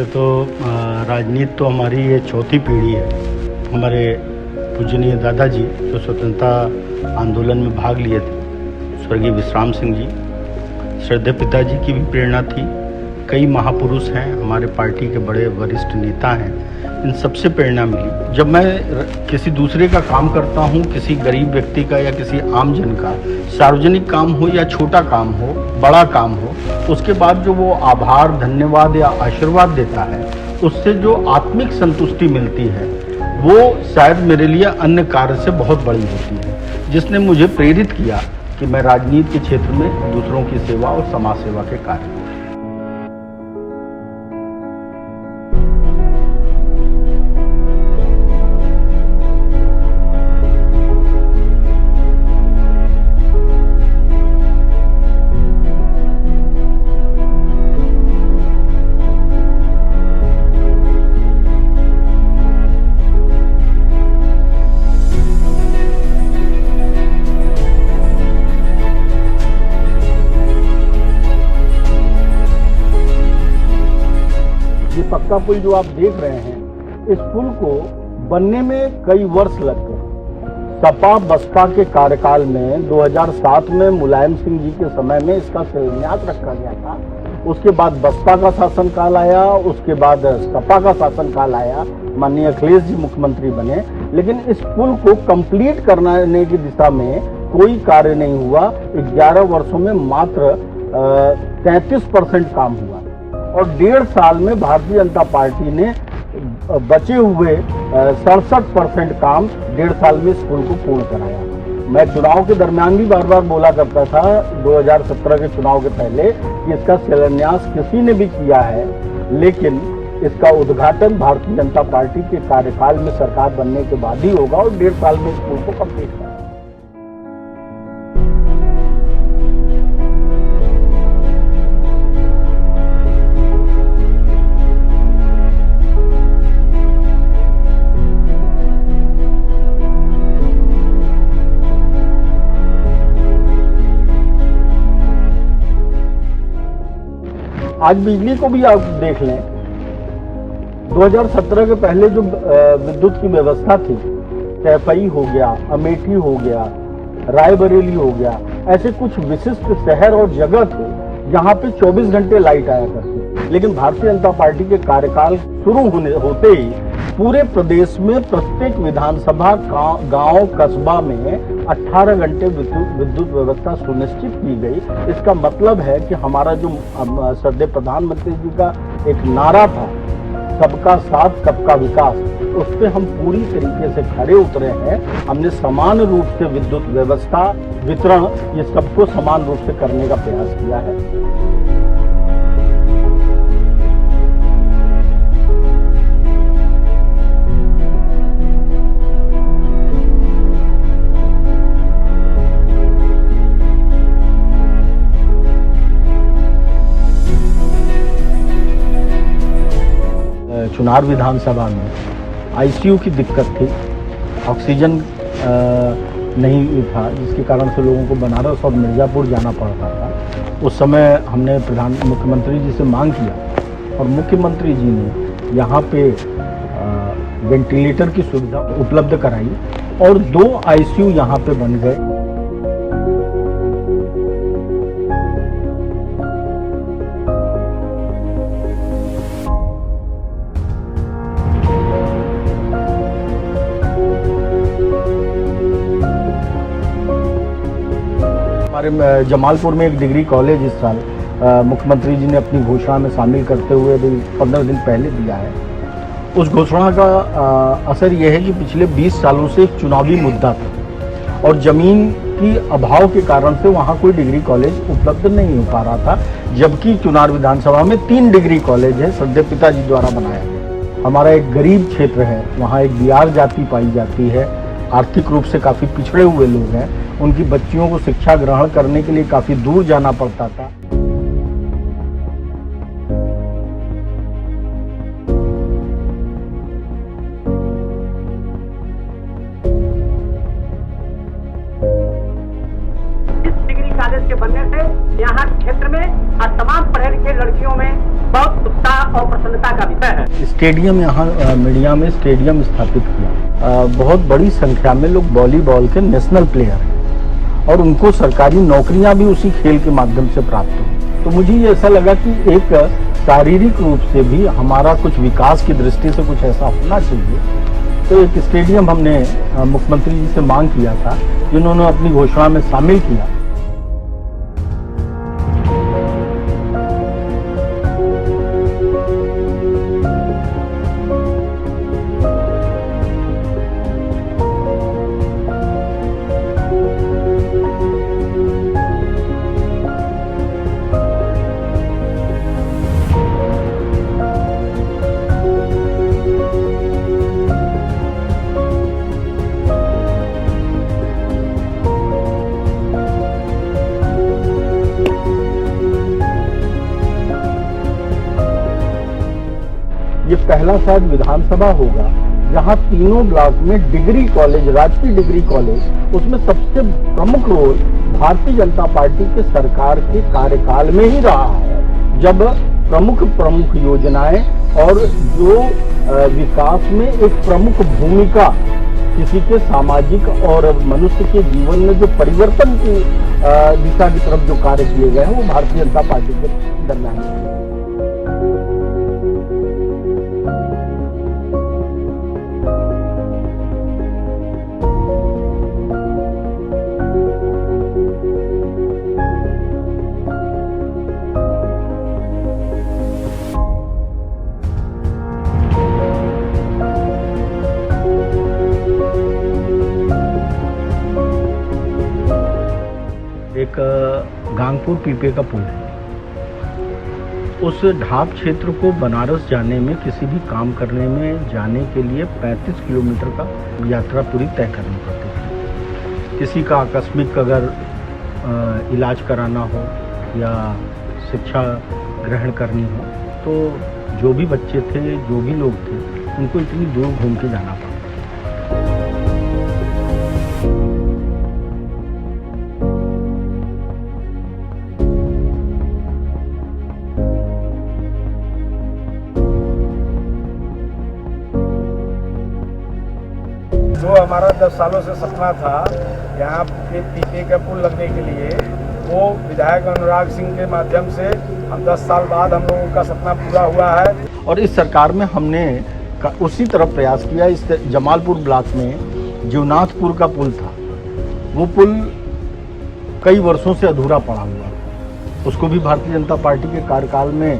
वैसे तो राजनीति तो हमारी ये चौथी पीढ़ी है। हमारे पूजनीय दादाजी जो स्वतंत्रता आंदोलन में भाग लिए थे, स्वर्गीय विश्राम सिंह जी, श्रद्धेय पिताजी की भी प्रेरणा थी। कई महापुरुष हैं, हमारे पार्टी के बड़े वरिष्ठ नेता हैं, इन सबसे प्रेरणा मिली। जब मैं किसी दूसरे का काम करता हूँ, किसी गरीब व्यक्ति का या किसी आम जन का, सार्वजनिक काम हो या छोटा काम हो, बड़ा काम हो, उसके बाद जो वो आभार, धन्यवाद या आशीर्वाद देता है, उससे जो आत्मिक संतुष्टि मिलती है, वो शायद मेरे लिए अन्य कार्य से बहुत बड़ी होती है, जिसने मुझे प्रेरित किया कि मैं राजनीति के क्षेत्र में दूसरों की सेवा और समाज सेवा के कार्य करूं। ये पक्का पुल जो आप देख रहे हैं, इस पुल को बनने में कई वर्ष लग गए। सपा बसपा के कार्यकाल में 2007 में मुलायम सिंह जी के समय में इसका शिलान्यास रखा गया था। उसके बाद बसपा का शासनकाल आया, उसके बाद सपा का शासनकाल आया, माननीय अखिलेश जी मुख्यमंत्री बने, लेकिन इस पुल को कंप्लीट करने की दिशा में कोई कार्य नहीं हुआ। 11 वर्षों में मात्र 33% काम हुआ और 1.5 साल में भारतीय जनता पार्टी ने बचे हुए 67% काम 1.5 साल में इस पुल को पूर्ण कराया। मैं चुनाव के दरमियान भी बार बार बोला करता था, 2017 के चुनाव के पहले, कि इसका शिलान्यास किसी ने भी किया है, लेकिन इसका उद्घाटन भारतीय जनता पार्टी के कार्यकाल में सरकार बनने के बाद ही होगा और 1.5 साल में इस पुल को कंप्लीट करें। आज बिजली को भी आप देख लें, 2017 के पहले जो विद्युत की व्यवस्था थी, कैफई हो गया, अमेठी हो गया, रायबरेली हो गया, ऐसे कुछ विशिष्ट शहर और जगह थे जहां पे 24 घंटे लाइट आया करती। लेकिन भारतीय जनता पार्टी के कार्यकाल शुरू होते ही पूरे प्रदेश में प्रत्येक विधानसभा, गांव, कस्बा में 18 घंटे विद्युत व्यवस्था सुनिश्चित की गई। इसका मतलब है कि हमारा जो श्रद्धेय प्रधानमंत्री जी का एक नारा था, सबका साथ सबका विकास, उस पर हम पूरी तरीके से खरे उतरे हैं। हमने समान रूप से विद्युत व्यवस्था, वितरण, ये सबको समान रूप से करने का प्रयास किया है। चुनार विधानसभा में आईसीयू की दिक्कत थी, ऑक्सीजन नहीं था, जिसके कारण से लोगों को बनारस और मिर्ज़ापुर जाना पड़ता था। उस समय हमने मुख्यमंत्री जी से मांग किया और मुख्यमंत्री जी ने यहाँ पे वेंटिलेटर की सुविधा उपलब्ध कराई और 2 आईसीयू यहाँ पे बन गए। हमारे जमालपुर में एक डिग्री कॉलेज इस साल मुख्यमंत्री जी ने अपनी घोषणा में शामिल करते हुए अभी 15 दिन पहले दिया है। उस घोषणा का असर यह है कि पिछले 20 सालों से एक चुनावी मुद्दा था और जमीन की अभाव के कारण से वहाँ कोई डिग्री कॉलेज उपलब्ध नहीं हो पा रहा था, जबकि चुनार विधानसभा में 3 डिग्री कॉलेज है, श्रद्धेय पिताजी द्वारा बनाया गया। हमारा एक गरीब क्षेत्र है, वहाँ एक बिहार जाति पाई जाती है, आर्थिक रूप से काफ़ी पिछड़े हुए लोग हैं, उनकी बच्चियों को शिक्षा ग्रहण करने के लिए काफ़ी दूर जाना पड़ता था। इस डिग्री कॉलेज के बनने से यहाँ क्षेत्र में और तमाम पढ़े लिखे लड़कियों में बहुत उत्साह और प्रसन्नता का रहे हैं। स्टेडियम यहाँ मीडिया में स्टेडियम स्थापित किया। बहुत बड़ी संख्या में लोग वॉलीबॉल के नेशनल प्लेयर हैं और उनको सरकारी नौकरियां भी उसी खेल के माध्यम से प्राप्त हुई। तो मुझे ये ऐसा लगा कि एक शारीरिक रूप से भी हमारा कुछ विकास की दृष्टि से कुछ ऐसा होना चाहिए। तो एक स्टेडियम हमने मुख्यमंत्री जी से मांग किया था, जिन्होंने अपनी घोषणा में शामिल किया। ये पहला शायद विधानसभा होगा जहां तीनों ब्लॉक में डिग्री कॉलेज, राजकीय डिग्री कॉलेज, उसमें सबसे प्रमुख रोल भारतीय जनता पार्टी के सरकार के कार्यकाल में ही रहा है, जब प्रमुख योजनाएं और जो विकास में एक प्रमुख भूमिका किसी के सामाजिक और मनुष्य के जीवन में जो परिवर्तन की दिशा की तरफ जो कार्य किए गए हैं वो भारतीय जनता पार्टी के दरमियान। एक गांगपुर पीपे का पुल है। उस ढाब क्षेत्र को बनारस जाने में, किसी भी काम करने में जाने के लिए 35 किलोमीटर का यात्रा पूरी तय करनी पड़ती थी। किसी का आकस्मिक अगर इलाज कराना हो या शिक्षा ग्रहण करनी हो तो जो भी बच्चे थे, जो भी लोग थे, उनको इतनी दूर घूम के जाना पड़ा। जो हमारा 10 सालों से सपना था यहाँ पे पीपे का पुल लगने के लिए, वो विधायक अनुराग सिंह के माध्यम से हम 10 साल बाद हम लोगों का सपना पूरा हुआ है। और इस सरकार में हमने उसी तरफ प्रयास किया। इस जमालपुर ब्लॉक में जीवनाथपुर का पुल था, वो पुल कई वर्षों से अधूरा पड़ा हुआ, उसको भी भारतीय जनता पार्टी के कार्यकाल में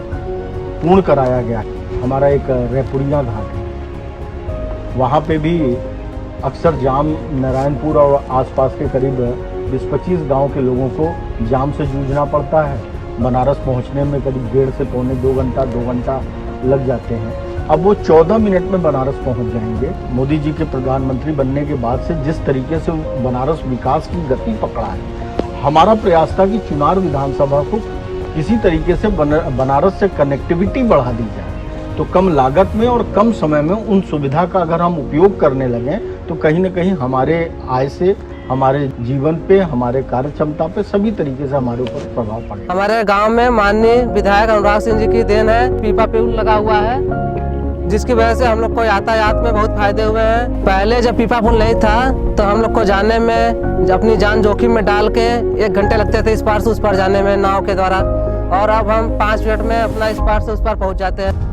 पूर्ण कराया गया। हमारा एक रेपुड़िया घाट है, वहाँ पे भी अक्सर जाम, नारायणपुर और आसपास के करीब 20-25 गांव के लोगों को जाम से जूझना पड़ता है। बनारस पहुंचने में करीब 1.5 से पौने 2 घंटा लग जाते हैं। अब वो 14 मिनट में बनारस पहुंच जाएंगे। मोदी जी के प्रधानमंत्री बनने के बाद से जिस तरीके से बनारस विकास की गति पकड़ा है, हमारा प्रयास था कि चुनार विधानसभा को किसी तरीके से बनारस से कनेक्टिविटी बढ़ा दी जाए, तो कम लागत में और कम समय में उन सुविधा का अगर हम उपयोग करने लगें तो कहीं न कहीं हमारे आय से, हमारे जीवन पे, हमारे कार्य क्षमता पे, सभी तरीके से हमारे ऊपर प्रभाव पड़ेगा। हमारे गांव में माननीय विधायक अनुराग सिंह जी की देन है, पीपा पुल लगा हुआ है, जिसकी वजह से हम लोग को यातायात में बहुत फायदे हुए हैं। पहले जब पीपा पुल नहीं था तो हम लोग को जाने में अपनी जान जोखिम में डाल के 1 घंटे लगते थे इस पार से उस पार जाने में नाव के द्वारा, और अब हम 5 मिनट में अपना इस पार से उस पार पहुँच जाते हैं।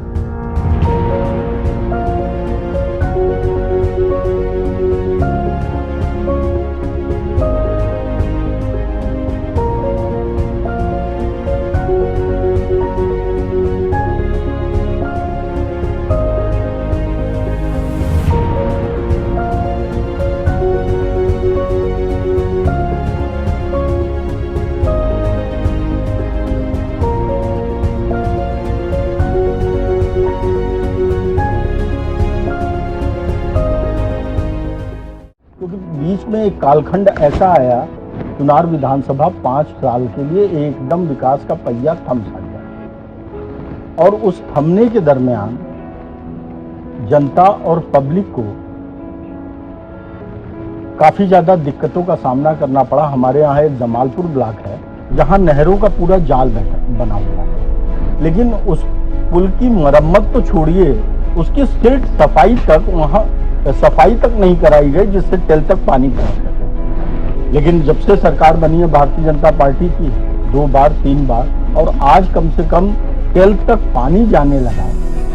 बीच में एक कालखंड ऐसा आया, चुनार विधानसभा 5 साल के लिए एकदम विकास का पहिया थम सा गया, और उस थमने के दरमियान जनता और पब्लिक को काफी ज्यादा दिक्कतों का सामना करना पड़ा। हमारे यहाँ एक जमालपुर ब्लॉक है जहाँ नहरों का पूरा जाल बना हुआ है, लेकिन उस पुल की मरम्मत तो छोड़िए, उसकी सिर्फ सफाई तक वहाँ सफाई तक नहीं कराई गई जिससे टेल तक पानी पहुंच सके। लेकिन जब से सरकार बनी है भारतीय जनता पार्टी की 2 बार 3 बार, और आज कम से कम टेल तक पानी जाने लगा,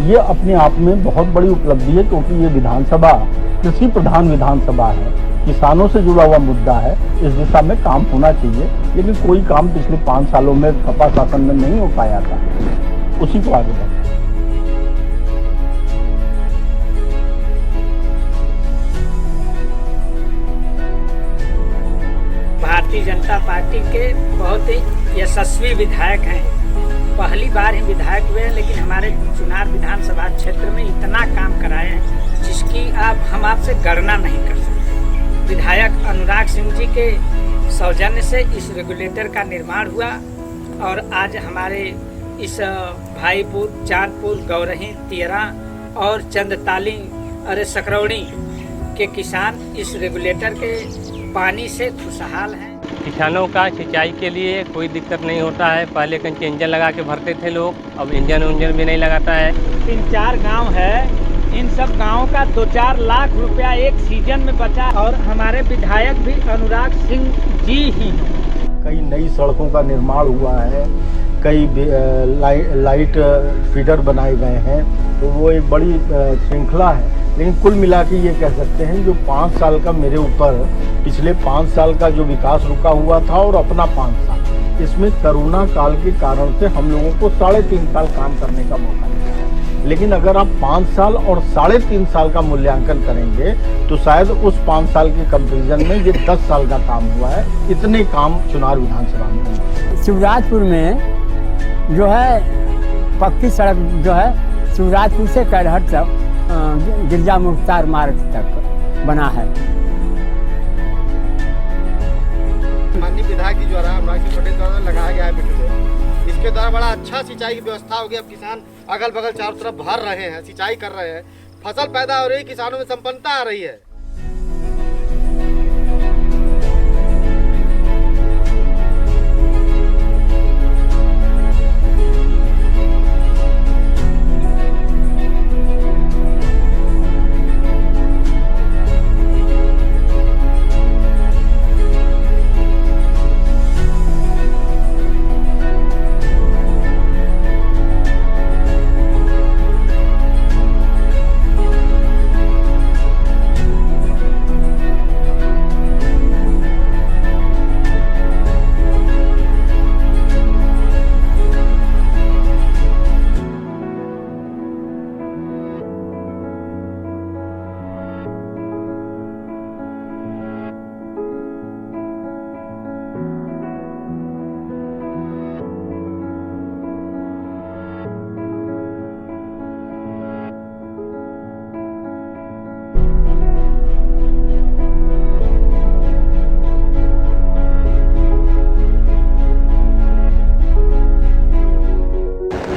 ये अपने आप में बहुत बड़ी उपलब्धि है, क्योंकि ये विधानसभा कृषि प्रधान विधानसभा है, किसानों से जुड़ा हुआ मुद्दा है। इस दिशा में काम होना चाहिए, लेकिन कोई काम पिछले 5 सालों में सपा शासन में नहीं हो पाया था, उसी को आगे बढ़ा। भारतीय जनता पार्टी के बहुत ही यशस्वी विधायक हैं। पहली बार ही विधायक हुए हैं, लेकिन हमारे चुनार विधानसभा क्षेत्र में इतना काम कराए हैं जिसकी हम आपसे गणना नहीं कर सकते। विधायक अनुराग सिंह जी के सौजन्य से इस रेगुलेटर का निर्माण हुआ, और आज हमारे इस भाईपुर, चांदपुर, गौरही, तियरा और चंदताली अरे सकरौड़ी के किसान इस रेगुलेटर के पानी से खुशहाल हैं। किसानों का सिंचाई के लिए कोई दिक्कत नहीं होता है। पहले कंचे इंजन लगा के भरते थे लोग, अब इंजन भी नहीं लगाता है। 3-4 गांव है, इन सब गांवों का 2-4 लाख रुपया एक सीजन में बचा, और हमारे विधायक भी अनुराग सिंह जी ही हैं। कई नई सड़कों का निर्माण हुआ है, कई लाइट फीडर बनाए गए हैं, तो वो एक बड़ी श्रृंखला है। लेकिन कुल मिला के ये कह सकते हैं जो 5 साल का मेरे ऊपर पिछले 5 साल का जो विकास रुका हुआ था, और अपना 5 साल, इसमें कोरोना काल के कारण से हम लोगों को 3.5 साल काम करने का मौका मिला। लेकिन अगर आप 5 साल और 3.5 साल का मूल्यांकन करेंगे तो शायद उस 5 साल के कंपैरिजन में ये 10 साल का काम हुआ है। इतने काम चुनार विधानसभा में हुए। शिवराजपुर में जो है पक्की सड़क जो है शिवराजपुर से कैरहट तक गिरजा मुख्तार मार्ग तक बना है। माननीय विधायक जी द्वारा अनुराग सिंह पटेल द्वारा लगाया गया है बिजली, इसके द्वारा बड़ा अच्छा सिंचाई की व्यवस्था होगी। अब किसान अगल बगल चारों तरफ भर रहे हैं, सिंचाई कर रहे हैं, फसल पैदा हो रही है, किसानों में संपन्नता आ रही है।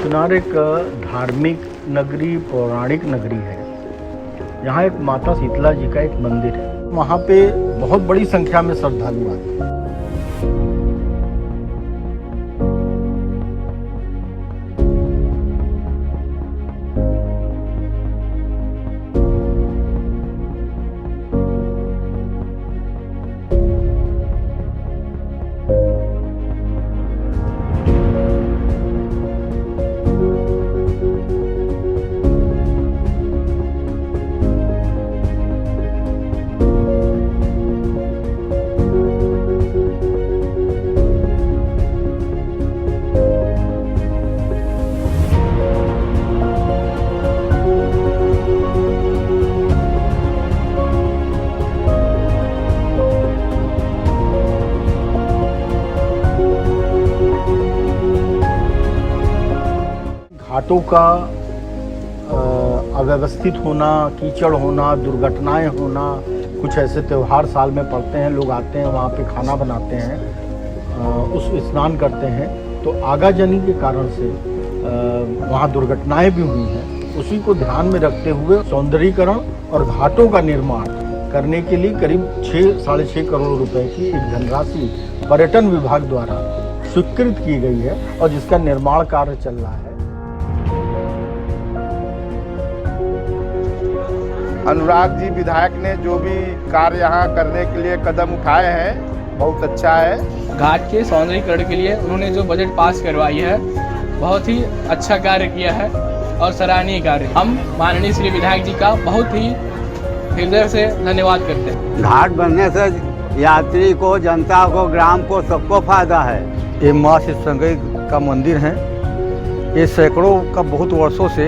चुनार एक धार्मिक नगरी, पौराणिक नगरी है। यहाँ एक माता शीतला जी का एक मंदिर है, वहाँ पे बहुत बड़ी संख्या में श्रद्धालु आते हैं। घाटों का अव्यवस्थित होना, कीचड़ होना, दुर्घटनाएं होना, कुछ ऐसे त्यौहार साल में पड़ते हैं, लोग आते हैं वहाँ पे खाना बनाते हैं, उस स्नान करते हैं, तो आगाजनी के कारण से वहाँ दुर्घटनाएं भी हुई हैं। उसी को ध्यान में रखते हुए सौंदर्यीकरण और घाटों का निर्माण करने के लिए करीब 6-6.5 करोड़ रुपए की एक धनराशि पर्यटन विभाग द्वारा स्वीकृत की गई है, और जिसका निर्माण कार्य चल रहा है। अनुराग जी विधायक ने जो भी कार्य यहाँ करने के लिए कदम उठाए हैं बहुत अच्छा है। घाट के सौंदर्यीकरण के लिए उन्होंने जो बजट पास करवाई है बहुत ही अच्छा कार्य किया है और सराहनीय कार्य। हम माननीय श्री विधायक जी का बहुत ही हृदय से धन्यवाद करते हैं। घाट बनने से यात्री को, जनता को, ग्राम को, सबको फायदा है। ये माँ सिद्धगंगा का मंदिर है। ये सैकड़ों का बहुत वर्षों से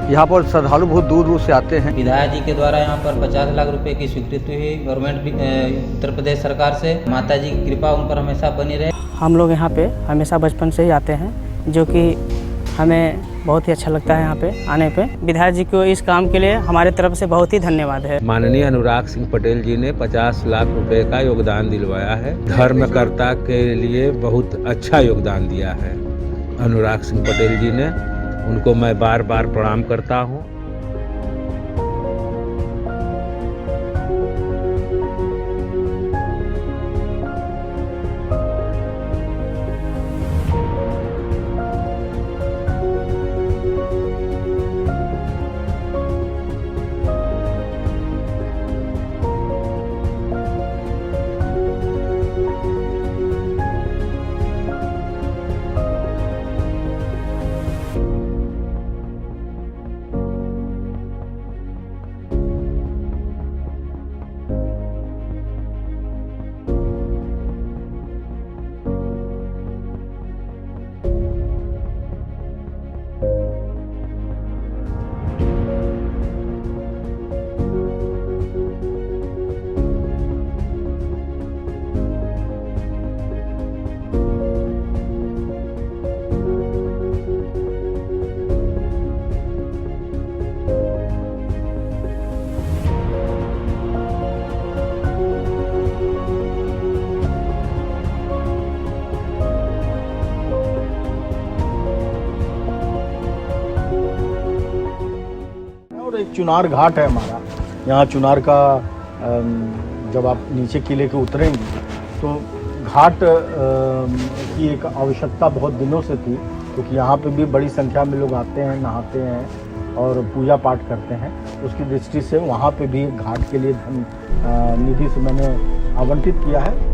यहाँ पर श्रद्धालु बहुत दूर दूर से आते हैं। विधायक जी के द्वारा यहाँ पर 50 लाख रुपए की स्वीकृति हुई गवर्नमेंट उत्तर प्रदेश सरकार से। माता जी की कृपा उन पर हमेशा बनी रहे। हम लोग यहाँ पे हमेशा बचपन से ही आते हैं, जो कि हमें बहुत ही अच्छा लगता है यहाँ पे आने पे। विधायक जी को इस काम के लिए हमारे तरफ से बहुत ही धन्यवाद है। माननीय अनुराग सिंह पटेल जी ने 50 लाख रुपए का योगदान दिलवाया है। धर्मकर्ता के लिए बहुत अच्छा योगदान दिया है अनुराग सिंह पटेल जी ने। उनको मैं बार बार प्रणाम करता हूँ। एक चुनार घाट है हमारा। यहाँ चुनार का जब आप नीचे किले के उतरेंगे तो घाट की एक आवश्यकता बहुत दिनों से थी, क्योंकि यहाँ पे भी बड़ी संख्या में लोग आते हैं, नहाते हैं और पूजा पाठ करते हैं। उसकी दृष्टि से वहाँ पे भी घाट के लिए धन निधि से मैंने आवंटित किया है।